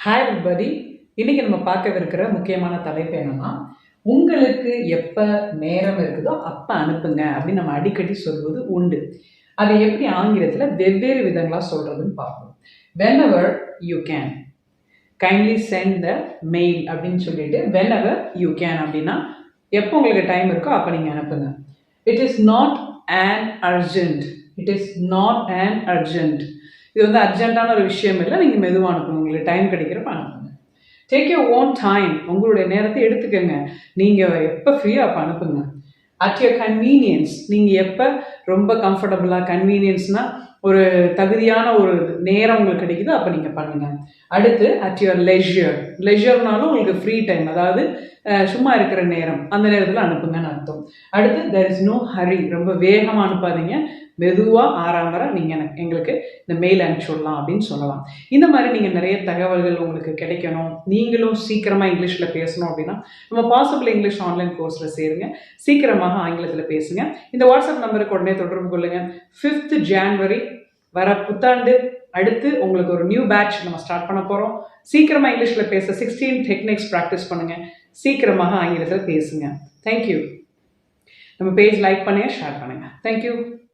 Hi everybody. இன்னைக்கு நம்ம பார்க்கவிருக்கிற முக்கியமான தலைப்பு என்னன்னா, உங்களுக்கு எப்போ நேரம் இருக்குதோ அப்போ அனுப்புங்க அப்படின்னு நம்ம அடிக்கடி சொல்வது உண்டு. அதை எப்படி ஆங்கிலத்தில் வெவ்வேறு விதங்களாக சொல்கிறதுன்னு பார்ப்போம். whenever you can, kindly send the mail அப்படின்னு சொல்லிட்டு whenever you can அப்படின்னா எப்போ உங்களுக்கு டைம் இருக்கோ அப்போ நீங்கள் அனுப்புங்க. It is not an urgent. It is not an urgent. இது வந்து அர்ஜென்ட்டான ஒரு விஷயம் இல்லை, நீங்கள் மெதுவாக அனுப்புங்க, உங்களுக்கு டைம் கிடைக்கிறப்ப அனுப்புங்க. டேக் யூர் ஓன் டைம், உங்களுடைய நேரத்தை எடுத்துக்கோங்க. நீங்கள் எப்போ ஃப்ரீயாக அப்போ அனுப்புங்க. அட் யுவர் கன்வீனியன்ஸ், நீங்கள் எப்போ ரொம்ப கம்ஃபர்டபுளாக, கன்வீனியன்ஸ்னால் ஒரு தகுதியான ஒரு நேரம் உங்களுக்கு கிடைக்குதோ அப்போ நீங்கள் பண்ணுங்கள். அடுத்து அட் யுவர் லெஷர்னாலும் உங்களுக்கு ஃப்ரீ டைம், அதாவது சும்மா இருக்கிற நேரம், அந்த நேரத்தில் அனுப்புங்கன்னு அர்த்தம். அடுத்து there is no hurry, ரொம்ப வேகமாக அனுப்பாதீங்க, மெதுவாக ஆறாமற நீங்கள் எங்களுக்கு இந்த மெயில் அனுப்பிச்சுடலாம் அப்படின்னு சொல்லலாம். இந்த மாதிரி நீங்கள் நிறைய தகவல்கள் உங்களுக்கு கிடைக்கணும், நீங்களும் சீக்கிரமாக இங்கிலீஷில் பேசணும் அப்படின்னா நம்ம பாசிபிள் இங்கிலீஷ் ஆன்லைன் கோர்ஸில் சேருங்க. சீக்கிரமாக ஆங்கிலத்தில் பேசுங்க. இந்த வாட்ஸ்அப் நம்பருக்கு உடனே தொடர்பு கொள்ளுங்கள். 5th January வர புத்தாண்டு அடுத்து உங்களுக்கு ஒரு நியூ பேட்ச் நம்ம ஸ்டார்ட் பண்ண போகிறோம். சீக்கிரமாக இங்கிலீஷில் பேச 16 டெக்னிக்ஸ் ப்ராக்டிஸ் பண்ணுங்கள். சீக்கிரமாக ஆங்கிலத்தில் பேசுங்க. தேங்க்யூ. நம்ம பேஜ் லைக் பண்ணுங்கள், ஷேர் பண்ணுங்கள். தேங்க்யூ.